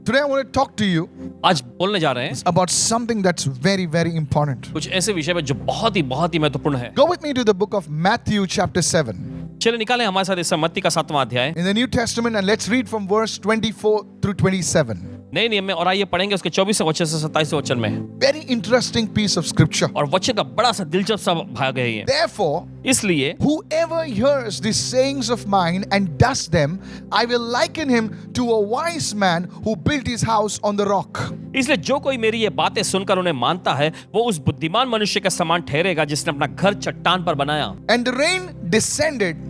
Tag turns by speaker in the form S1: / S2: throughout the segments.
S1: Today I want to talk to you
S2: आज बोलने जा रहे हैं
S1: about something that's very, very important.
S2: कुछ ऐसे विषय में जो बहुत ही महत्वपूर्ण है।
S1: Go with me to the book of Matthew chapter 7
S2: चलिए निकालें हमारे साथ इस मत्ती का 7वां अध्याय
S1: in the New Testament, and let's read from verse 24 through 27.
S2: नए नियम में, और आइए पढ़ेंगे उसके 24वें वचन से 27वें वचन में।
S1: Very interesting piece of scripture.
S2: और वचन का बड़ा सा दिलचस्प सा भाग है ये।
S1: Therefore,
S2: इसलिए
S1: whoever hears these sayings of mine and does them, I will liken him to a wise man who built his house on the rock.
S2: इसलिए जो कोई मेरी ये बातें सुनकर उन्हें मानता है वो उस बुद्धिमान मनुष्य के समान ठहरेगा जिसने अपना घर चट्टान पर बनाया।
S1: And the rain descended,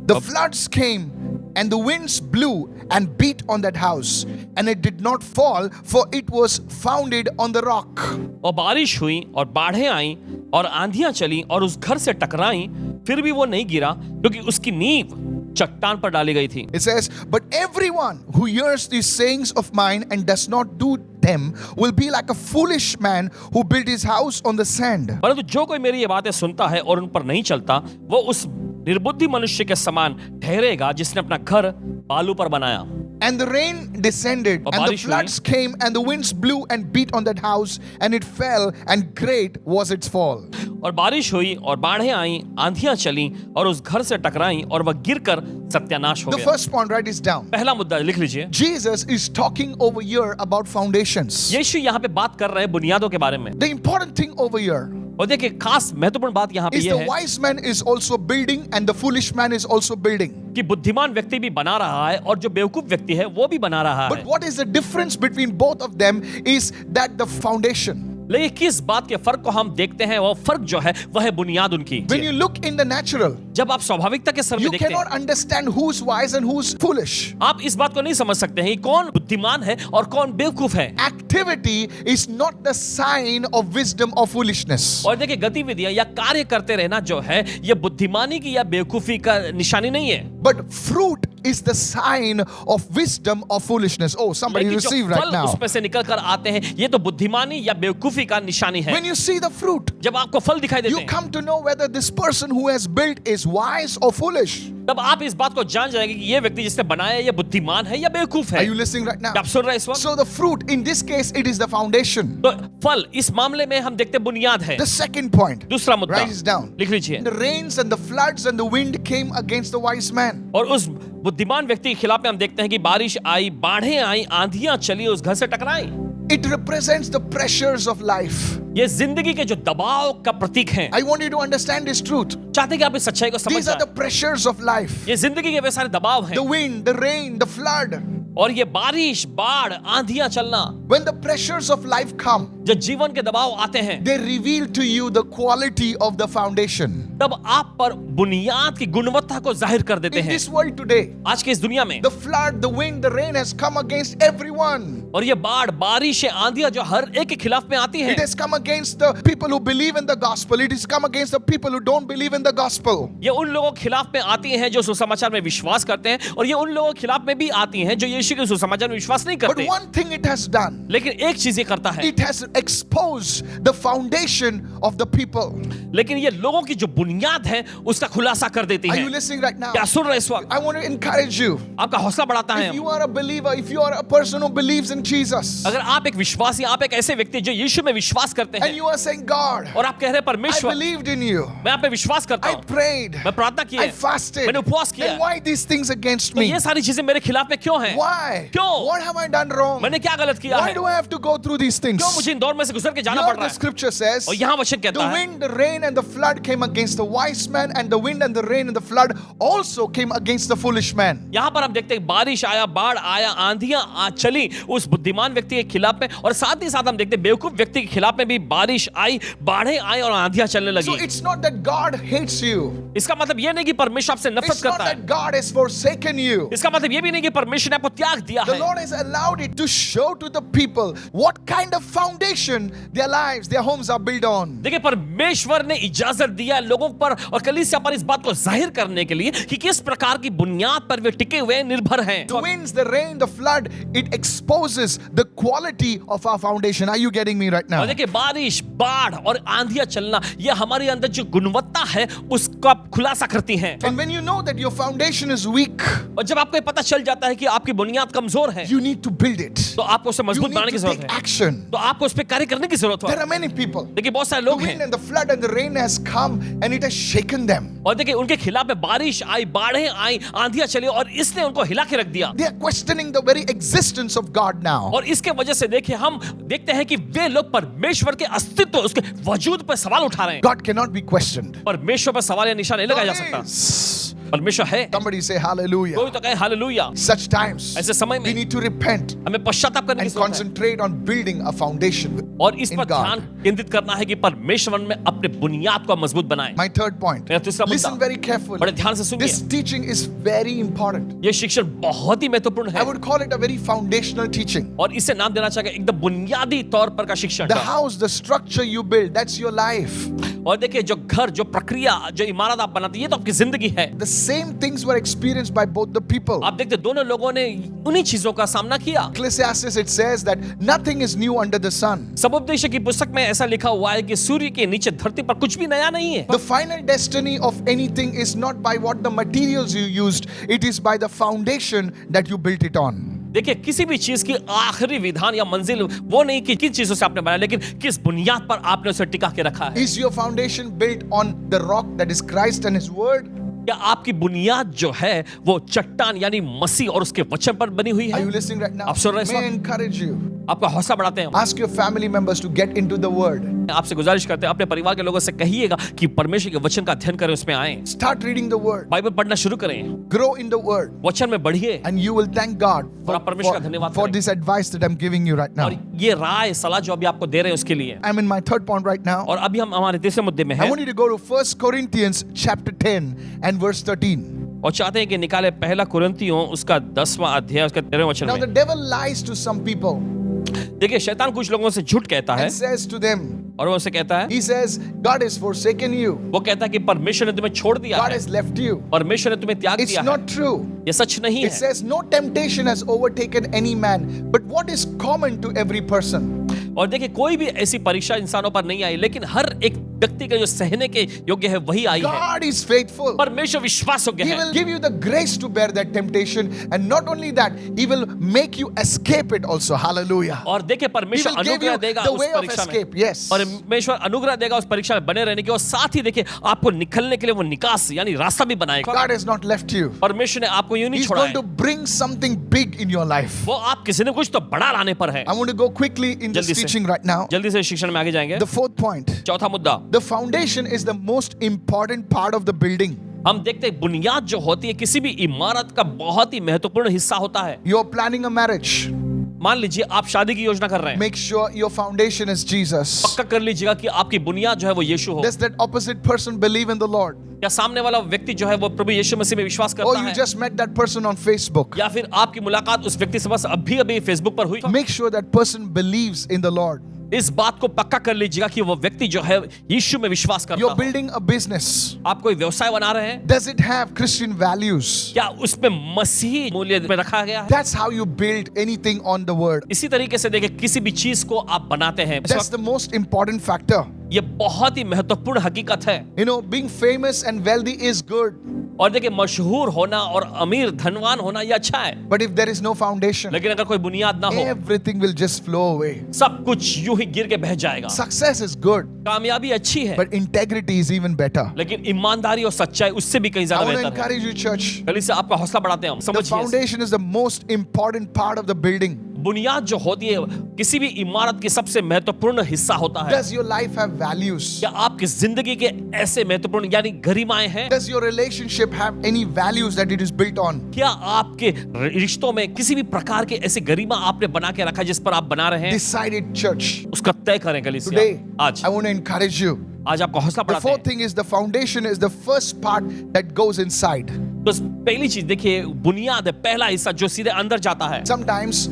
S1: the floods came, and the winds blew and beat on that house, and it did not fall, for it was founded on the rock.
S2: और बारिश हुई और बाढ़ें आईं और आंधियां चली और उस घर से टकराईं, फिर भी वो नहीं गिरा क्योंकि उसकी नींव चट्टान पर डाली गई थी।
S1: It says, but everyone who hears these sayings of mine and does not do them will be like a foolish man who built his house on the sand.
S2: परंतु जो कोई मेरी ये बातें सुनता है और उन पर नहीं चलता वो उस निर्बुद्धि मनुष्य के समान ठहरेगा जिसने अपना घर बालू पर बनाया।
S1: And the rain descended, and the floods came, and the winds blew and beat on that house, and it fell, and great was its fall.
S2: और बारिश हुई और बाढ़ें आईं, आंधियां चलीं और उस घर से टकराईं और वह गिरकर सत्यानाश हो
S1: The
S2: गया।
S1: first point, write this down.
S2: पहला मुद्दा लिख लीजिए।
S1: Jesus is talking over here about foundations.
S2: यीशु यहाँ पे बात कर रहे हैं बुनियादों के बारे में।
S1: The important thing over here
S2: और देखिए खास महत्वपूर्ण बात यहाँ पे
S1: is
S2: ये
S1: the
S2: है
S1: wise man is also building and the foolish man is also building.
S2: कि बुद्धिमान व्यक्ति भी बना रहा है और जो बेवकूफ व्यक्ति है वो भी बना रहा
S1: But
S2: है।
S1: what is the difference between both of them is that the foundation.
S2: लेकिन किस बात के फर्क को हम देखते हैं, वो फर्क जो है वह है बुनियाद उनकी।
S1: When you look in the natural,
S2: जब आप स्वाभाविकता के स्तर में
S1: you
S2: देखते
S1: cannot
S2: हैं,
S1: understand who's wise and who's foolish.
S2: आप इस बात को नहीं समझ सकते हैं कि कौन बुद्धिमान है और कौन बेवकूफ है।
S1: Activity is not the sign of wisdom or foolishness.
S2: और देखिए गतिविधियां या कार्य करते रहना जो है ये बुद्धिमानी की या बेवकूफी का निशानी नहीं है।
S1: But fruit is the sign of wisdom or foolishness. Oh, somebody
S2: लेकिन जो
S1: receive right
S2: फल
S1: now.
S2: उसमें से निकल कर आते हैं ये तो बुद्धिमानी या बेवकूफी का निशानी है।
S1: When you see the fruit,
S2: जब आपको फल दिखाई देते
S1: you
S2: हैं
S1: come to know whether this person who has built is wise or foolish.
S2: तब आप इस बात को जान जाएंगे कि ये व्यक्ति जिसने बनाया है ये बुद्धिमान है या बेवकूफ
S1: Are
S2: है।
S1: you listening right now?
S2: आप सुन रहे हैं इस वक्त?
S1: So the fruit, in this case, it is the foundation.
S2: तो फल इस मामले में हम देखते हैं बुनियाद है।
S1: The second point,
S2: दूसरा मुद्दा
S1: write this down.
S2: लिख लीजिए।
S1: The rains and the floods and the wind came against the wise man.
S2: और उस बुद्धिमान व्यक्ति के खिलाफ में हम देखते हैं कि बारिश आई, बाढ़ें आई, आंधियां चली, उस घर से टकराई।
S1: It represents the pressures of life.
S2: ये जिंदगी के जो दबाव का प्रतीक है।
S1: I want you to understand this truth.
S2: चाहते हैं कि आप इस सच्चाई को समझ
S1: These are
S2: जाएं।
S1: the pressures of life.
S2: ये जिंदगी के वे सारे दबाव हैं।
S1: The wind, the rain, the flood.
S2: और ये बारिश, बाढ़, आंधियां चलना,
S1: When the pressures of life come,
S2: जब जीवन के दबाव आते हैं
S1: they reveal to you the quality of the foundation.
S2: तब आप पर बुनियाद की गुणवत्ता को जाहिर कर देते
S1: In
S2: हैं।
S1: this world today,
S2: आज की इस दुनिया में
S1: the flood, the wind, the rain has come against everyone.
S2: और ये बाढ़, बारिश, आंधियां जो हर एक के खिलाफ में आती हैं,
S1: It has come against the people who believe in the gospel. It has come against the people who don't believe in the gospel.
S2: ये उन लोगों के खिलाफ में आती हैं जो सुसमाचार में विश्वास करते हैं, और ये उन लोगों के खिलाफ में भी आती हैं जो यीशु के सुसमाचार में विश्वास नहीं
S1: But
S2: करते।
S1: one thing it has done,
S2: लेकिन एक चीज ये करता है,
S1: it has exposed the foundation of the people.
S2: लेकिन ये लोगों की जो बुनियाद है उसका खुलासा कर देती
S1: Are
S2: है।
S1: you listening right now?
S2: क्या सुन रहे हैं इस वक्त?
S1: I want to encourage you.
S2: आपका हौसला बढ़ाता है।
S1: If you are a believer, if you are a person who believes in Jesus,
S2: अगर आप एक विश्वासी, आप एक ऐसे व्यक्ति जो यीशु में विश्वास करते
S1: and
S2: हैं
S1: you are saying, God,
S2: और आप कह रहे हैं
S1: I
S2: परमेश्वर
S1: believed in you.
S2: मैं आप पे विश्वास करता
S1: I
S2: हूँ,
S1: prayed.
S2: मैं प्रार्थना की
S1: I
S2: है,
S1: fasted.
S2: मैंने उपवास किया
S1: Then
S2: है,
S1: why these things against
S2: तो
S1: me?
S2: ये सारी चीजें मेरे खिलाफ में क्यों हैं?
S1: Why?
S2: क्यों?
S1: What have I done wrong?
S2: मैंने क्या गलत किया
S1: Why
S2: है?
S1: do I have to go through these things?
S2: क्यों मुझे इन दौर में से गुजर के जाना
S1: Here
S2: पड़ रहा
S1: the
S2: है?
S1: scripture says,
S2: और यहाँ वचन
S1: the
S2: कहता है
S1: wind, the rain, and the flood came against the wise man, and the wind and the rain and the flood also came against the foolish man.
S2: यहाँ पर हम देखते हैं बारिश आया, बाढ़ आया, आंधियां चली उस बुद्धिमान व्यक्ति के खिलाफ में, और साथ ही साथ हम देखते हैं बेवकूफ व्यक्ति के खिलाफ में भी बारिश आई, बाढ़ें आई और आंधियां चलने
S1: So
S2: लगी।
S1: it's not that God hates you.
S2: इसका मतलब ये नहीं कि परमेश्वर आपसे नफरत
S1: It's not
S2: करता है।
S1: that God has forsaken you.
S2: इसका मतलब ये भी नहीं कि परमेश्वर ने आपको त्याग दिया
S1: The
S2: है।
S1: Lord has allowed it to show to the people what kind of foundation foundation their lives, their homes are built on.
S2: देखिए परमेश्वर ने इजाजत दिया है लोगों पर और कलीसिया पर इस बात को जाहिर करने के लिए कि किस प्रकार की बुनियाद पर वे टिके हुए निर्भर हैं।
S1: The winds, the rain, the flood, it exposes the quality of our foundation. Are you getting me right now?
S2: और देखिए बारिश, बाढ़ और आंधियां चलना ये हमारे अंदर जो गुणवत्ता है उसका खुलासा करती हैं।
S1: And when you know that your foundation is weak,
S2: और जब आपको ये पता चल जाता है कि आपकी बुनियाद कमजोर है
S1: you need to build it.
S2: तो आपको उसे
S1: You
S2: मजबूत
S1: need
S2: बनाने की
S1: to
S2: जरूरत
S1: take
S2: है,
S1: action.
S2: तो आपको उस पर कार्य करने की जरूरत
S1: There
S2: है।
S1: are many people.
S2: देखिए बहुत सारे
S1: The
S2: लोग
S1: wind
S2: हैं
S1: and the flood and the rain has come and it has shaken them.
S2: और देखिए उनके खिलाफ में बारिश आई, बाढ़ें आई, आंधियां चली और इसने उनको हिला के रख दिया।
S1: They are questioning the very existence of God now.
S2: और इसके वजह से देखिए हम देखते हैं कि वे लोग परमेश्वर के अस्तित्व, उसके वजूद पर सवाल उठा रहे हैं।
S1: God cannot be questioned.
S2: परमेश्वर पर सवाल या निशान नहीं लगाया जा सकता।
S1: God is.
S2: परमेश्वर है।
S1: Somebody say hallelujah.
S2: कोई तो कहे हालेलुया।
S1: Such times,
S2: ऐसे समय
S1: we
S2: में
S1: need to repent
S2: हमें पश्चाताप करने की
S1: and
S2: जरूरत है
S1: concentrate on building a foundation
S2: और इस
S1: in
S2: पर
S1: God.
S2: ध्यान केंद्रित करना है कि परमेश्वर में अपने बुनियाद को मजबूत बनाएं।
S1: My third point.
S2: मेरा तीसरा मुद्दा,
S1: Listen very carefully.
S2: बड़े ध्यान से सुनिए।
S1: This teaching is very important.
S2: ये शिक्षण बहुत ही महत्वपूर्ण
S1: I
S2: है
S1: would call it a very foundational teaching.
S2: और इसे नाम देना चाहिए एकदम बुनियादी तौर पर का शिक्षण।
S1: The house, the structure you build, that's your life.
S2: और देखिए जो घर, जो प्रक्रिया, जो इमारत आप बनाते हैं ये तो आपकी जिंदगी है।
S1: The same things were experienced by both the people.
S2: आप देखते दोनों लोगों ने उन्हीं चीजों का सामना किया।
S1: Ecclesiastes, it says that nothing is new under the sun.
S2: समुपदेश की पुस्तक में ऐसा लिखा हुआ है कि सूर्य के नीचे धरती पर कुछ भी नया नहीं है।
S1: The final destiny of anything is not by what the materials you used, it is by the foundation that you built it on.
S2: देखिए किसी भी चीज की आखिरी विधान या मंजिल वो नहीं कि किन चीजों से आपने बनाया, लेकिन किस बुनियाद पर आपने उसे टिका के रखा है।
S1: Is your foundation built on the rock that is Christ and His Word?
S2: क्या आपकी बुनियाद जो है वो चट्टान यानी मसीह और उसके वचन पर बनी हुई
S1: Are
S2: है?
S1: you listening right now?
S2: आप सुन रहे हैं
S1: May I
S2: इस वक्त?
S1: encourage you.
S2: आपका हौसला बढ़ाते हैं।
S1: Ask your family members to get into the Word.
S2: आपसे गुजारिश करते हैं अपने परिवार के लोगों से कहिएगा कि परमेश्वर के वचन का अध्ययन करें, उसमें आए,
S1: Start reading the Word.
S2: Bible पढ़ना शुरू करें,
S1: Grow in the Word.
S2: वचन में बढ़िए
S1: And you will thank God
S2: और आप परमेश्वर का धन्यवाद
S1: for
S2: करेंगे।
S1: this advice that I'm giving you right now.
S2: और ये राय सलाह जो अभी आपको दे रहे हैं उसके लिए।
S1: I'm in my third point right now.
S2: और अभी हम हमारे तीसरे मुद्दे में
S1: I
S2: हैं
S1: want you to go to 1 Corinthians chapter 10 and verse 13.
S2: और चाहते हैं कि निकाले पहला कुरिन्थियों उसका 10वां अध्याय उसका 13वें वचन
S1: Now the
S2: में।
S1: devil lies to some people
S2: देखिए शैतान कुछ लोगों से झूठ कहता है
S1: and says to them,
S2: और वो उनसे कहता है,
S1: he says, God has forsaken you.
S2: वो कहता है कि परमेश्वर ने तुम्हें छोड़ दिया
S1: God
S2: है,
S1: has left you.
S2: परमेश्वर ने तुम्हें त्याग
S1: It's
S2: दिया है।
S1: not true.
S2: ये सच नहीं
S1: It
S2: है।
S1: says, no temptation has overtaken any man, but what is common to every person?
S2: और देखिए कोई भी ऐसी परीक्षा इंसानों पर नहीं आई, लेकिन हर एक व्यक्ति का जो सहने के योग्य है वही आई है।
S1: God is faithful.
S2: परमेश्वर विश्वास योग्य
S1: He
S2: है।
S1: will give you the grace to bear that temptation, and not only that, He will make you escape it also. Hallelujah.
S2: और देखिए
S1: He
S2: परमेश्वर
S1: will give
S2: अनुग्रह
S1: you
S2: देगा
S1: the
S2: उस
S1: way of
S2: परीक्षा में।
S1: escape. Yes.
S2: परमेश्वर अनुग्रह देगा उस परीक्षा में बने रहने की, और साथ ही देखिए आपको निकलने के लिए वो निकास यानी रास्ता भी बनाएगा।
S1: God has not left you.
S2: परमेश्वर ने आपको यूं नहीं
S1: He's
S2: छोड़ा
S1: going to
S2: है,
S1: bring something big in your life.
S2: वो आपके जिंदगी में कुछ तो बड़ा लाने पर है।
S1: I want to go quickly in this
S2: जल्दी से।
S1: teaching right now.
S2: जल्दी से शिक्षण में आगे जाएंगे।
S1: The fourth point.
S2: चौथा मुद्दा,
S1: The foundation is the most important part of the building.
S2: हम देखते हैं बुनियाद जो होती है किसी भी इमारत का बहुत ही महत्वपूर्ण हिस्सा होता है।
S1: You're planning a marriage.
S2: मान लीजिए आप शादी की योजना कर रहे हैं,
S1: Make sure your foundation is Jesus.
S2: पक्का कर लीजिएगा कि आपकी बुनियाद जो है वो यीशु हो।
S1: Does that opposite person believe in the Lord?
S2: या सामने वाला व्यक्ति जो है वो प्रभु यीशु मसीह में विश्वास
S1: Or
S2: करता
S1: you
S2: है,
S1: just met that person on Facebook?
S2: या फिर आपकी मुलाकात उस व्यक्ति से बस अभी फेसबुक पर हुई।
S1: Make sure that person believes in the Lord.
S2: इस बात को पक्का कर लीजिएगा कि वो व्यक्ति जो है यीशु में विश्वास करता
S1: You're
S2: हो।
S1: building a business.
S2: आप कोई व्यवसाय बना रहे हैं,
S1: Does it have Christian values?
S2: क्या उसमें मसीही मूल्य में रखा गया है?
S1: That's how you build anything on the word.
S2: इसी तरीके से देखिए किसी भी चीज को आप बनाते हैं, इस
S1: That's
S2: वक्त
S1: the most important factor.
S2: ये बहुत ही महत्वपूर्ण हकीकत है।
S1: You know, being famous and wealthy is good.
S2: और देखिए मशहूर होना और अमीर धनवान होना ये अच्छा है,
S1: But if there is no foundation,
S2: लेकिन अगर कोई बुनियाद ना हो,
S1: everything will just flow away.
S2: सब कुछ यूं ही गिर के बह जाएगा।
S1: Success is good,
S2: कामयाबी अच्छी है,
S1: but integrity is even better.
S2: लेकिन ईमानदारी और सच्चाई उससे भी कहीं
S1: I
S2: ज्यादा
S1: want to
S2: बेहतर है।
S1: encourage you, church.
S2: कल से आपका हौसला बढ़ाते हैं हम।
S1: The
S2: समझिए,
S1: foundation is the most important part of the building.
S2: बुनियाद जो होती है किसी भी इमारत की सबसे महत्वपूर्ण हिस्सा होता है।
S1: Does your life have values?
S2: क्या आपकी जिंदगी के ऐसे महत्वपूर्ण यानी गरिमाएं हैं?
S1: Does your relationship have any values that it is built on?
S2: क्या आपके रिश्तों में किसी भी प्रकार के ऐसे गरिमा आपने बना के रखा है जिस पर आप बना रहे हैं?
S1: Decide it, church.
S2: उसका तय करें कलीसिया।
S1: Today,
S2: आज
S1: I want to encourage you.
S2: आज आपको हौसला
S1: The
S2: बढ़ाते
S1: fourth
S2: हैं।
S1: thing is the foundation is the first part that goes inside.
S2: तो पहली चीज देखिए बुनियाद है, पहला हिस्सा जो सीधे अंदर जाता है।
S1: Sometimes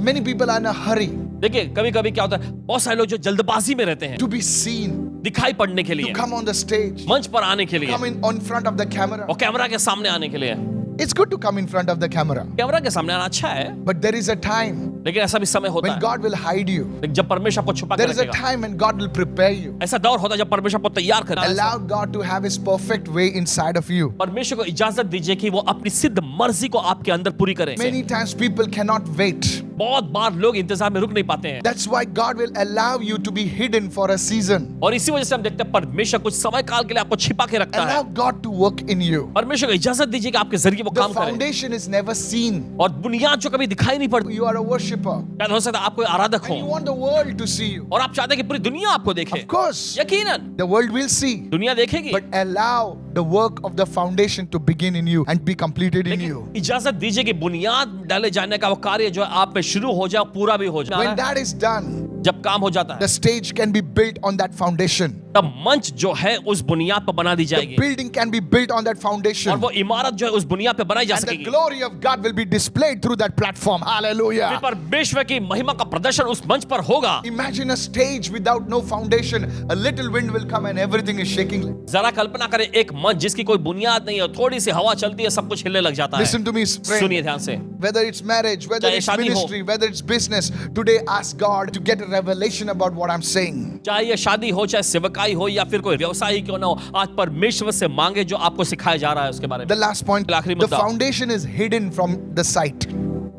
S1: many people are in a hurry.
S2: देखिए कभी कभी क्या होता है, बहुत सारे लोग जो जल्दबाजी में रहते हैं
S1: to be seen,
S2: दिखाई पड़ने के
S1: to
S2: लिए,
S1: come on the stage,
S2: मंच पर आने के लिए
S1: come in front of the camera.
S2: और कैमरा के सामने आने के लिए।
S1: It's good to come in front of the camera,
S2: camera के सामने आना अच्छा है,
S1: but there is a time
S2: लेकिन ऐसा भी समय होता
S1: when
S2: है
S1: God will hide you.
S2: लेकिन जब परमेश्वर आपको छुपा के
S1: There is a
S2: रखेगा।
S1: time when God will prepare you.
S2: ऐसा दौर होता है जब परमेश्वर आपको तैयार करेगा।
S1: Allow God to have His perfect way inside of you.
S2: परमेश्वर को इजाजत दीजिए कि वो अपनी सिद्ध मर्जी को आपके अंदर पूरी करे।
S1: Many times people cannot wait.
S2: बहुत बार लोग इंतजार में रुक नहीं पाते हैं,
S1: That's why God will allow you to be hidden for a season.
S2: और इसी वजह से हम देखते हैं परमेश्वर कुछ समय काल के लिए आपको छिपा के रखता है।
S1: Allow God to work in you.
S2: परमेश्वर को इजाजत दीजिए कि आपके जरिए वो
S1: The
S2: काम करे,
S1: foundation is never seen.
S2: और बुनियाद जो कभी दिखाई नहीं पड़ती।
S1: You are a worshipper,
S2: शायद हो सकता है आप कोई आराधक
S1: and you
S2: हो
S1: want the world to see you.
S2: और आप चाहते हैं कि पूरी दुनिया आपको देखे।
S1: Of course,
S2: यकीनन
S1: the world will see,
S2: दुनिया देखेगी,
S1: but allow the work of the foundation to begin in you and be completed in you.
S2: लेकिन इजाजत दीजिए कि बुनियाद डाले जाने का वो कार्य जो है आप में शुरू हो जाए, पूरा भी हो
S1: When
S2: जाए।
S1: that is done,
S2: जब काम हो जाता
S1: the
S2: है
S1: stage can be built on that foundation.
S2: तब मंच जो है उस बुनियाद पर बना दी
S1: The
S2: जाएगी,
S1: building can be built on that
S2: और
S1: foundation.
S2: वो इमारत जो है उस बुनियाद पे बनाई जा
S1: And the
S2: सकेगी।
S1: glory of God will be displayed through that platform.
S2: फिर
S1: Hallelujah.
S2: परमेश्वर की महिमा का प्रदर्शन उस मंच पर होगा।
S1: Imagine a stage without no foundation. A little wind will come and everything is shaking.
S2: जरा कल्पना करें एक मंच जिसकी कोई बुनियाद नहीं है, थोड़ी सी हवा चलती है सब कुछ हिलने लग जाता है।
S1: Listen to me,
S2: सुनिए
S1: friend.
S2: ध्यान से,
S1: Whether it's marriage, whether
S2: चाहे
S1: it's
S2: शादी हो,
S1: ministry, whether it's business, today ask God to get a revelation about what I'm saying.
S2: चाहे ये शादी हो, चाहे सेवकाई हो, या फिर कोई व्यवसाय ही क्यों ना हो, आज परमेश्वर से मांगे जो आपको सिखाया जा रहा है उसके बारे
S1: The
S2: में।
S1: last point,
S2: आखिरी
S1: the
S2: मुद्दा,
S1: foundation is hidden from the sight.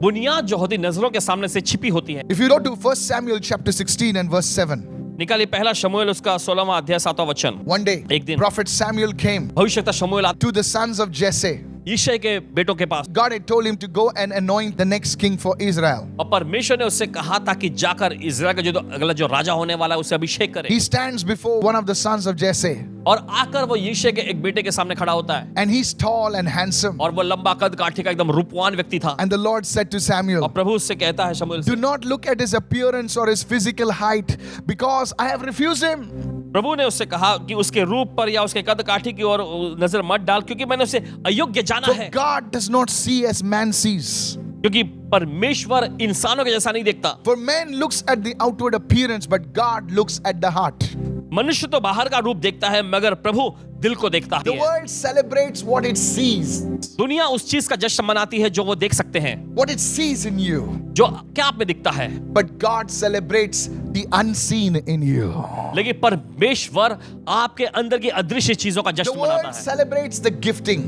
S2: बुनियाद जो होती नजरों के सामने से छिपी होती है।
S1: If you go to 1 Samuel chapter 16 and verse 7,
S2: निकालिए पहला शमूएल उसका 16वां अध्याय 7वां वचन।
S1: one day,
S2: एक दिन
S1: prophet Samuel came
S2: भविष्यवक्ता शमूएल
S1: to the sons of Jesse.
S2: यिशै के बेटों के पास,
S1: God had told him to go and anoint the next king for Israel.
S2: और परमेश्वर ने उससे कहा था कि जाकर इज़राइल का जो अगला जो राजा होने वाला है उसे अभिषेक करे।
S1: He stands before one of the sons of Jesse,
S2: और आकर वो यिशै के एक बेटे के सामने खड़ा होता है,
S1: and he's tall and handsome.
S2: और वो लंबा कद काठी का एकदम रूपवान व्यक्ति था।
S1: And the Lord said to Samuel,
S2: और प्रभु उससे कहता है शमूएल
S1: do
S2: से,
S1: not look at his appearance or his physical height, because I have refused him.
S2: प्रभु ने उससे कहा कि उसके रूप पर या उसके कद काठी की ओर नजर मत डाल, क्योंकि मैंने उसे अयोग्य जाना
S1: For
S2: है।
S1: God does not see as man sees.
S2: क्योंकि परमेश्वर इंसानों के जैसा नहीं देखता।
S1: For man looks at the outward appearance, but God looks at the heart.
S2: मनुष्य तो बाहर का रूप देखता है, मगर प्रभु दिल को देखता
S1: The
S2: है।
S1: world celebrates what it sees,
S2: दुनिया उस चीज का जश्न मनाती है जो वो देख सकते हैं,
S1: what it sees in you.
S2: जो क्या आप में दिखता है,
S1: But God celebrates the unseen in you.
S2: लेकिन परमेश्वर आपके अंदर की अदृश्य चीजों का
S1: The
S2: जश्न
S1: world
S2: मनाता है।
S1: celebrates the gifting,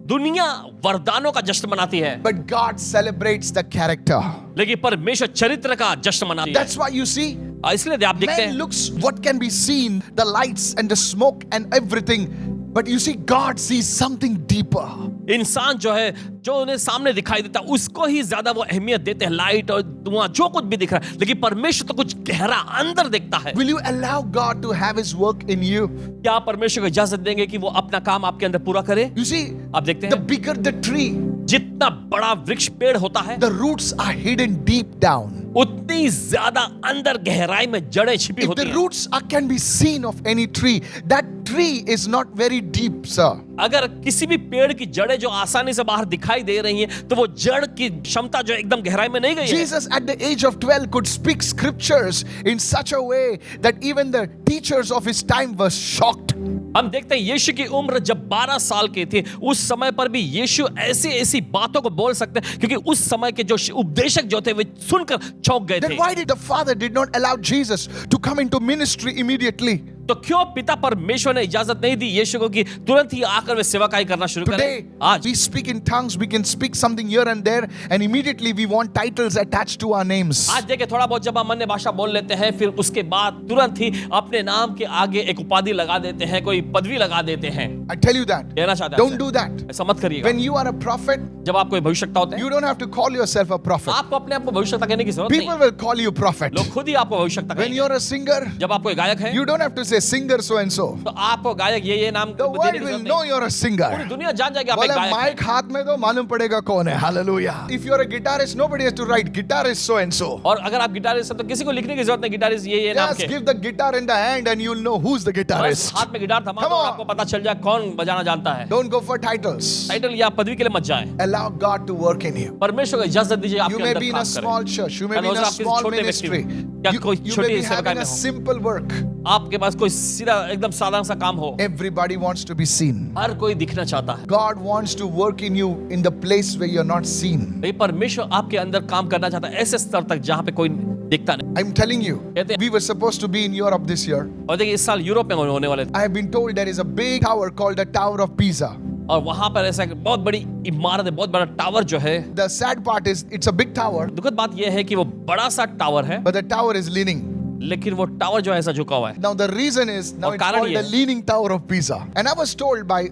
S2: दुनिया वरदानों का जश्न मनाती है,
S1: but God celebrates the character.
S2: लेकिन परमेश्वर चरित्र का जश्न मनाती है।
S1: That's why you see,
S2: इसलिए आप देखते
S1: man
S2: हैं
S1: looks what can be seen, the lights and the smoke and everything. But you see, God sees something deeper.
S2: इंसान जो है जो उन्हें सामने दिखाई देता है उसको ही ज्यादा वो अहमियत देते हैं, लाइट और धुआं जो कुछ भी दिख रहा है, लेकिन परमेश्वर तो कुछ गहरा अंदर देखता है।
S1: Will you allow God to have His work in you?
S2: क्या आप परमेश्वर को इजाजत देंगे कि वो अपना काम आपके अंदर पूरा करे?
S1: You see,
S2: आप देखते
S1: the
S2: हैं
S1: bigger the tree,
S2: जितना बड़ा वृक्ष पेड़ होता है,
S1: the roots are hidden deep down.
S2: उतनी ज्यादा अंदर गहराई में जड़ें छिपी
S1: If
S2: होती
S1: the
S2: हैं।
S1: roots can be seen of any tree, that tree is not very deep, sir.
S2: अगर किसी भी पेड़ की जड़ें जो आसानी से बाहर दिखाई दे रही हैं, तो वो जड़ की क्षमता जो एकदम गहराई में नहीं गई है।
S1: Jesus at the age of 12 could speak scriptures in such a way that even the teachers of his time were shocked.
S2: हम देखते हैं यीशु की उम्र जब 12 साल की थी, उस समय पर भी यीशु ऐसी ऐसी बातों को बोल सकते हैं, क्योंकि उस समय के जो उपदेशक जो थे वे सुनकर चौंक गए
S1: Then
S2: थे।
S1: why did the Father did not allow Jesus to come into ministry immediately?
S2: तो क्यों पिता परमेश्वर ने इजाजत नहीं दी यीशु को कि तुरंत ही आकर वे सेवकाई करना शुरू
S1: Today,
S2: करें? आज
S1: we speak in tongues, we can speak something here and there, and immediately we want titles attached to our names.
S2: आज देखिए थोड़ा बहुत जब हम अन्य भाषा बोल लेते हैं, फिर उसके बाद तुरंत ही अपने नाम के आगे एक उपाधि लगा देते हैं, कोई पदवी लगा देते हैं।
S1: I tell you that.
S2: कहना चाहता
S1: Don't do that.
S2: ऐसा मत करिएगा।
S1: When you are a prophet,
S2: जब आप कोई भविष्यवक्ता होते हैं,
S1: you don't have to call yourself a prophet.
S2: आपको अपने आप को भविष्यवक्ता कहने की जरूरत
S1: People
S2: नहीं।
S1: will call you prophet.
S2: लोग खुद ही आपको भविष्यवक्ता
S1: When
S2: कहेंगे।
S1: you're a singer,
S2: जब आप कोई गायक हैं,
S1: you don't have to say singer so and so.
S2: तो आपको गायक ये नाम
S1: The
S2: देने
S1: world
S2: की
S1: will
S2: जरूरत
S1: know
S2: नहीं।
S1: you're a singer.
S2: पूरी दुनिया जान जाएगी आप एक
S1: बोले
S2: गायक हैं।
S1: माइक हाथ में तो मालूम पड़ेगा कौन है. Hallelujah. If you're a guitarist, nobody has to write guitarist so and so.
S2: और अगर आप गिटारिस्ट हैं तो किसी को लिखने की जरूरत नहीं, गिटारिस्ट ये नाम
S1: Just
S2: के।
S1: give the guitar in the hand and you'll know who's the
S2: बस
S1: guitarist.
S2: हाथ में गिटार थमा
S1: Come
S2: दो,
S1: on.
S2: आपको पता चल जाए कौन बजाना जानता है।
S1: Don't go for titles.
S2: Title या पदवी के लिए मत जाएं।
S1: Allow God to work in you.
S2: परमेश्वर को इजाजत दीजिए
S1: You
S2: आपके
S1: may
S2: अंदर
S1: be in a
S2: काम करे।
S1: small church. You may be in a
S2: आप किसी
S1: small
S2: छोटे व्यक्ति
S1: ministry.
S2: में, या कोई
S1: You may
S2: छोटी
S1: be
S2: सेवकाई
S1: having
S2: में
S1: a
S2: हो,
S1: simple work.
S2: आपके पास कोई सीधा एकदम साधारण सा काम हो,
S1: Everybody wants to be seen.
S2: हर कोई दिखना चाहता है।
S1: God wants to work in you in the place where you're not seen.
S2: लेकिन परमेश्वर आपके अंदर काम करना चाहता है ऐसे स्तर तक जहाँ पे कोई दिखता नहीं।
S1: I'm telling you,
S2: कहते हैं-
S1: we were supposed to be in Europe this year.
S2: और देखिए इस साल यूरोप में होने वाले थे,
S1: I have been told there is a big tower called the Tower of Pisa.
S2: और वहां पर ऐसा एक बहुत बड़ी इमारत है, बहुत बड़ा टावर जो है।
S1: The sad part is it's a big tower,
S2: दुखद बात यह है कि वो बड़ा सा टावर है,
S1: but the tower is leaning.
S2: लेकिन वो टावर जो है ऐसा झुका हुआ है।
S1: Now the reason is now
S2: और
S1: it's
S2: कारण
S1: called
S2: ये
S1: the
S2: है-
S1: Leaning Tower of Pisa. And I was told by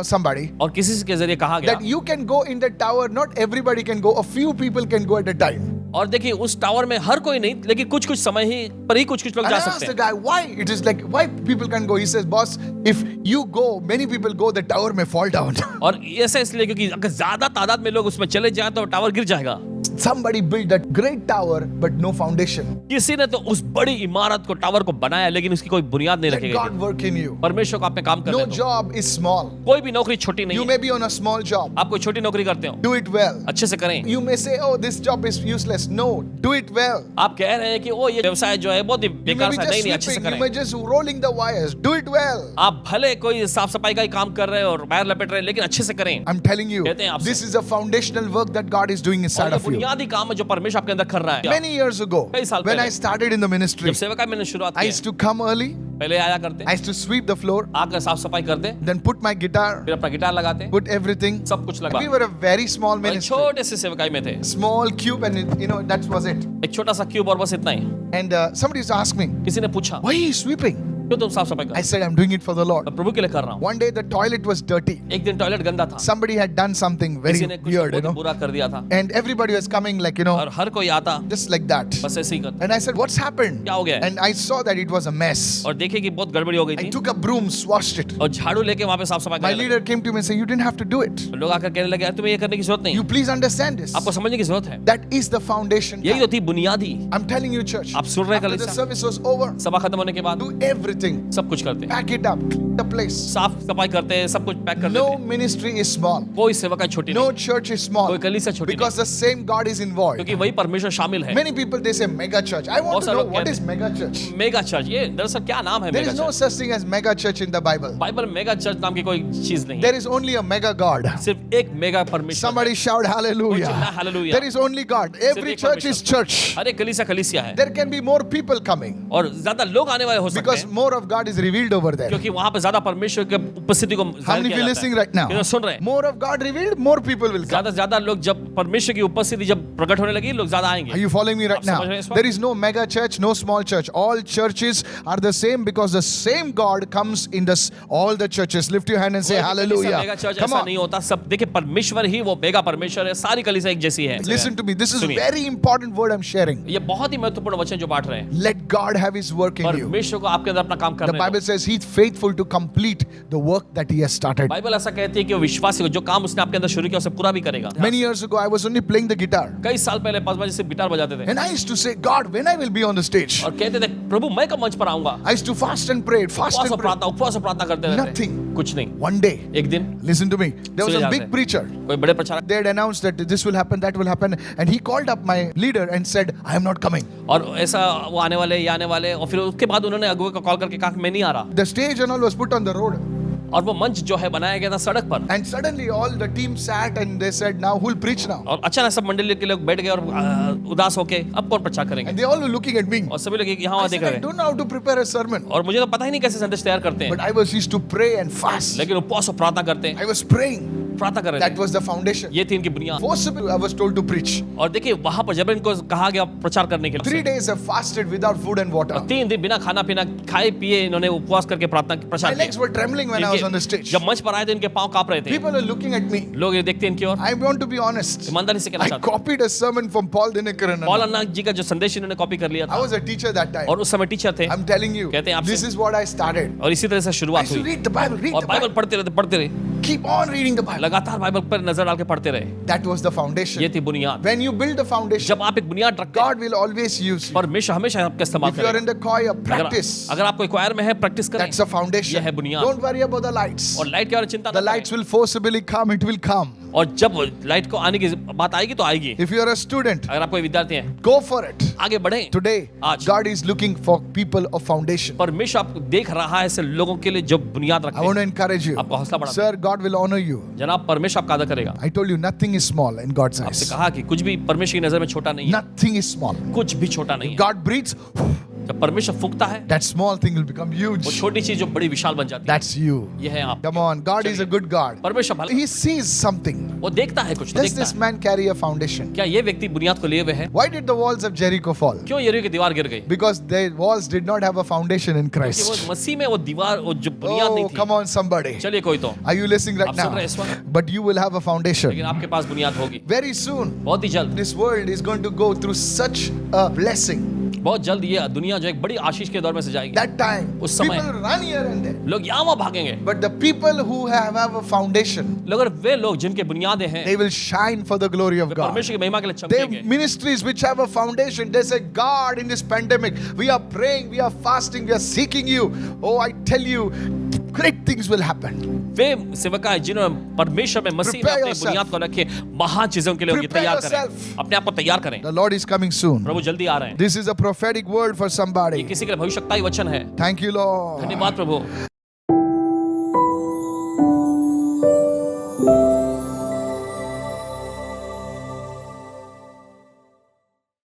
S1: somebody
S2: और किसी के जरिए कहा गया,
S1: that you can go in the tower. Not everybody can go. A few people can go at a time.
S2: और देखिए उस टावर में हर कोई नहीं, लेकिन कुछ कुछ समय ही पर ही कुछ लोग
S1: And I
S2: जा
S1: asked
S2: सकते
S1: the
S2: हैं।
S1: guy why it is like why people can go. He says, boss, if you go, many people go, the tower may fall down.
S2: और ऐसा इसलिए क्योंकि अगर ज्यादा तादाद में लोग उसमें चले जाएं तो टावर गिर जाएगा।
S1: Somebody built that great tower, but no foundation.
S2: किसी ने तो उस बड़ी इमारत को, टावर को बनाया, लेकिन उसकी कोई बुनियाद नहीं
S1: Let
S2: रखी
S1: God
S2: गई।
S1: work in you.
S2: परमेश्वर को आप पे काम
S1: No
S2: करने दो।
S1: job is small.
S2: कोई भी नौकरी छोटी नहीं
S1: You
S2: है।
S1: may be on a small job.
S2: आप कोई छोटी नौकरी करते हो,
S1: Do it well.
S2: अच्छे से करें।
S1: You may say, oh, this job is useless. No, do it well.
S2: आप कह रहे हैं कि ओ ये व्यवसाय जो है बहुत ही
S1: You may
S2: बेकार
S1: be
S2: सा,
S1: just
S2: नहीं अच्छे से
S1: sweeping. You
S2: करें।
S1: may just rolling the wires. Do it well.
S2: आप भले कोई साफ सफाई का ही काम कर रहे हो और वायर लपेट रहे हैं, लेकिन अच्छे से करें।
S1: I'm telling you,
S2: कहते हैं आपसे।
S1: this is a foundational work that God is doing
S2: और
S1: inside
S2: ये
S1: of you.
S2: बुनियादी काम है जो परमेश्वर आपके अंदर कर रहा है।
S1: Many years ago,
S2: कई साल
S1: when
S2: पहले।
S1: I started in the ministry,
S2: जब सेवकाई मैंने शुरुआत
S1: I
S2: की,
S1: used to come early.
S2: पहले आया करते,
S1: I used to sweep the floor,
S2: आकर साफ सफाई करते,
S1: then put my guitar,
S2: फिर अपना गिटार लगाते,
S1: put everything.
S2: सब कुछ लगा।
S1: We were a very small
S2: और
S1: ministry,
S2: छोटे से सेवकाई में थे,
S1: small cube, and that was it.
S2: एक छोटा सा क्यूब और बस इतना ही।
S1: And somebody used to ask me,
S2: किसी ने पूछा,
S1: why are you sweeping?
S2: क्यों तुम साफ सफाई कर?
S1: I said, I'm doing it for the Lord.
S2: मैं प्रभु के लिए कर रहा हूँ।
S1: One day the toilet was dirty.
S2: एक दिन टॉयलेट गंदा था,
S1: Somebody had done something very
S2: किसी ने कुछ
S1: weird,
S2: बहुत बुरा कर दिया था,
S1: and everybody was coming like,
S2: और हर कोई आता
S1: just like that.
S2: बस ऐसे ही करता।
S1: And I said, what's happened?
S2: क्या हो गया है?
S1: And I saw that it was a mess.
S2: और देखे कि बहुत गड़बड़ी हो गई
S1: I
S2: थी,
S1: took a broom, swashed it.
S2: और झाड़ू लेके वहाँ पे साफ सफाई
S1: My
S2: करने लगे।
S1: leader came to me and said, you didn't have to do it.
S2: लोग आकर कहने लगे, यार तुम्हें ये करने की जरूरत नहीं,
S1: You please understand this.
S2: आपको समझने की जरूरत है।
S1: That is the foundation.
S2: यही तो थी बुनियादी।
S1: I'm telling you, church.
S2: आप सुन रहे हैं
S1: After the
S2: कलीसिया?
S1: service was over,
S2: सभा खत्म होने के बाद
S1: do everything.
S2: सब कुछ करते हैं,
S1: Pack it up. Clean the place.
S2: साफ सफाई करते हैं, सब कुछ पैक कर
S1: No
S2: देते हैं।
S1: ministry is small.
S2: कोई सेवकाई छोटी
S1: No
S2: नहीं,
S1: church is small.
S2: कोई कलीसिया छोटी
S1: Because the same God is
S2: नहीं,
S1: involved.
S2: क्योंकि वही परमेश्वर शामिल है।
S1: Many people, they say mega church. I want
S2: बहुत
S1: to
S2: सारे
S1: know
S2: लोग
S1: what
S2: कहते
S1: is mega church.
S2: Mega church, ये दरअसल क्या नाम है
S1: There
S2: mega
S1: is no
S2: church?
S1: such thing as mega church in the Bible.
S2: Bible में मेगा चर्च नाम की कोई चीज नहीं है,
S1: There is only a mega God.
S2: सिर्फ एक मेगा परमेश्वर है।
S1: Somebody shout
S2: कोई चिल्ला
S1: hallelujah.
S2: Hallelujah.
S1: There is only God. Every
S2: एक
S1: church is
S2: परमेश्वर।
S1: church.
S2: हर एक कलीसिया कलीसिया है,
S1: There can be more people coming
S2: और ज्यादा लोग आने वाले हो सकते
S1: because
S2: हैं,
S1: more of God is revealed over there.
S2: क्योंकि वहां पे ज्यादा परमेश्वर के उपस्थिति को
S1: How
S2: जाहिर
S1: many
S2: किया
S1: feel
S2: जाता
S1: listening
S2: है।
S1: right now?
S2: ये तो सुन रहे हैं,
S1: More of God revealed, more people will come.
S2: ज्यादा से ज्यादा लोग जब परमेश्वर की उपस्थिति जब प्रकट होने लगी, लोग ज्यादा
S1: Are
S2: आएंगे।
S1: you following me right
S2: आप समझ
S1: now?
S2: रहे हैं इस वक्त?
S1: There is no mega church, no small church. All churches are the same because the same God comes in all the churches. Lift your hand and say
S2: कोई भी कलीसिया
S1: hallelujah.
S2: Mega church
S1: Come
S2: ऐसा
S1: on.
S2: नहीं होता, सब देखिए परमेश्वर ही वो मेगा परमेश्वर है, सारी कलीसिया एक जैसी है।
S1: Listen to me. This is
S2: सुनिए।
S1: very important word I'm sharing.
S2: ये बहुत ही महत्वपूर्ण वचन जो बांट रहे हैं,
S1: Let God have His work in you.
S2: परमेश्वर को आपके अंदर अपना काम
S1: The
S2: करने
S1: Bible
S2: दो।
S1: says He's faithful to complete the work that He has started.
S2: Bible ऐसा कहती है कि वो विश्वासी को जो काम उसने आपके अंदर शुरू किया उसे पूरा भी करेगा।
S1: Many years ago, I was only playing the guitar.
S2: कई साल पहले 5 बजे से गिटार बजाते थे,
S1: And I used to say, God, when I will be on the stage?
S2: और कहते थे प्रभु मैं कब मंच पर आऊंगा।
S1: I used to fast and pray, fast and pray.
S2: उपवास और प्रार्थना करते रहते।
S1: Nothing.
S2: कुछ नहीं।
S1: One day,
S2: एक दिन
S1: listen to me. There was
S2: सुनिए
S1: a
S2: ध्यान
S1: big
S2: से।
S1: preacher.
S2: कोई बड़े प्रचारक,
S1: They had announced that this will happen, that will happen. And he called up my leader and said, I am not coming.
S2: और ऐसा वो आने वाले, ये आने वाले, और फिर उसके बाद उन्होंने अगुवे को कॉल करके कहा कि मैं नहीं आ रहा।
S1: The stage and all was put on the road.
S2: और वो मंच जो है बनाया गया था सड़क पर,
S1: And suddenly all the team sat and they said, now who'll preach now?
S2: और अचानक सब मंडली के लोग बैठ गए और उदास होके अब कौन प्रचार करेंगे,
S1: And they all were looking at me.
S2: और सभी लोग यहाँ
S1: I
S2: वहाँ
S1: said,
S2: देख रहे
S1: I
S2: हैं,
S1: don't know how to prepare a sermon.
S2: और मुझे तो पता ही नहीं कैसे संदेश तैयार करते
S1: But
S2: हैं,
S1: I was used to pray and fast.
S2: लेकिन उपवास और प्रार्थना करते हैं।
S1: I was praying.
S2: प्रार्थना कर रहे
S1: That
S2: थे।
S1: was the foundation.
S2: ये थी इनकी बुनियाद।
S1: Forcibly, I was told to preach.
S2: और देखिए वहां पर जब इनको कहा गया प्रचार करने के
S1: 3
S2: लिए,
S1: days I fasted without food and water.
S2: 3 दिन बिना खाना पीना खाए पिए इन्होंने उपवास करके प्रार्थना
S1: My
S2: प्रचार
S1: legs
S2: किया।
S1: were trembling when I was on the
S2: इनके-
S1: stage.
S2: जब मंच पर आए तो इनके पांव कांप रहे थे।
S1: People are looking at me.
S2: लोग ये देखते इनकी ओर,
S1: I want to be honest.
S2: ईमानदारी से कहना
S1: I
S2: चाहते हैं।
S1: copied a sermon from Paul Dinekaran.
S2: Paul Anna ji का जो संदेश इन्होंने कॉपी कर लिया
S1: I
S2: था
S1: was a teacher that time.
S2: और उस समय टीचर थे।
S1: I'm telling you,
S2: कहते हैं आपसे-
S1: this is what I started.
S2: और इसी तरह से
S1: I
S2: शुरुआत
S1: used to
S2: हुई
S1: read the Bible, read
S2: और
S1: the
S2: बाइबल
S1: Bible.
S2: पढ़ते रहे,
S1: Keep on reading the Bible.
S2: लगातार बाइबल पर नजर डाल के पढ़ते रहे।
S1: That was the
S2: ये
S1: foundation.
S2: थी बुनियाद।
S1: When you build the foundation,
S2: जब आप एक बुनियाद रखते हैं,
S1: God will always use you.
S2: परमेश्वर हमेशा आपका इस्तेमाल
S1: If you are in
S2: करेगा।
S1: the choir, practice.
S2: अगर आप कोई क्वायर में है, प्रैक्टिस करें।
S1: That's the foundation.
S2: ये है बुनियाद।
S1: Don't worry about the lights.
S2: और लाइट के बारे में चिंता
S1: The
S2: न
S1: lights
S2: करें।
S1: will forcibly come, it will come.
S2: और जब लाइट को आने की बात आएगी तो आएगी।
S1: If you are a student,
S2: अगर आप कोई विद्यार्थी हैं,
S1: go for it.
S2: आगे बढ़ें।
S1: Today,
S2: आज
S1: God is looking for people of foundation.
S2: परमेश्वर आपको देख रहा है ऐसे लोगों के लिए जो बुनियाद रखते
S1: I want
S2: हैं।
S1: to encourage you.
S2: आपको हौसला बढ़ाते
S1: Sir, God will honor you.
S2: जनाब परमेश्वर आपका आदर करेगा।
S1: I told you, nothing is small in God's
S2: आपसे
S1: eyes.
S2: कहा कि कुछ भी परमेश्वर की नजर में छोटा नहीं है।
S1: Nothing is small.
S2: कुछ भी छोटा नहीं है।
S1: God breathes,
S2: जब परमेश्वर फूंकता है,
S1: that small thing will become
S2: वो
S1: huge.
S2: छोटी चीज जो बड़ी विशाल बन जाती है।
S1: That's you.
S2: ये है आप।
S1: Come on, God is a good God.
S2: परमेश्वर भला,
S1: He sees something.
S2: वो देखता है कुछ,
S1: Does
S2: देखता
S1: this
S2: है।
S1: man carry a foundation?
S2: क्या ये व्यक्ति बुनियाद को लिए हुए है?
S1: Why did the walls of Jericho fall?
S2: क्यों यरीहो की दीवार गिर गई?
S1: Because the walls did not have a foundation in
S2: क्योंकि
S1: Christ.
S2: वो मसीह में वो दीवार वो जो बुनियाद नहीं
S1: Oh,
S2: थी।
S1: come on, somebody.
S2: चलिए कोई तो,
S1: Are you listening right
S2: आप सुन
S1: now?
S2: रहे हैं इस वक्त?
S1: But you will have a
S2: लेकिन
S1: foundation.
S2: आपके पास बुनियाद होगी।
S1: Very soon,
S2: बहुत ही जल्द,
S1: this world is going to go through such a blessing.
S2: बहुत जल्द ये दुनिया जो एक बड़ी आशीष के दौर में से जाएगी।
S1: That time,
S2: उस
S1: people
S2: समय-
S1: will run here and there.
S2: लोग यहाँ वहाँ भागेंगे।
S1: But the people who have a foundation,
S2: मगर वे लोग जिनके बुनियादें हैं,
S1: they will shine for the glory of
S2: way
S1: God.
S2: परमेश्वर की महिमा के लिए
S1: They
S2: चमकेंगे।
S1: ministries which have a foundation, they say, God, in this pandemic, we are praying, we are fasting, we are seeking you. Oh, I tell you, great things will happen.
S2: वे सेवका है जिन्होंने परमेश्वर में मसीह में
S1: Prepare
S2: अपनी
S1: yourself.
S2: बुनियाद को रखे, महान चीजों के लिए उनकी
S1: Prepare
S2: तैयार करें।
S1: yourself.
S2: अपने आप को तैयार करें।
S1: The Lord is coming soon.
S2: प्रभु जल्दी आ रहे हैं।
S1: This is a prophetic word for
S2: ये
S1: somebody.
S2: किसी के लिए भविष्यवाणी वचन है।
S1: Thank you, Lord.
S2: धन्यवाद प्रभु।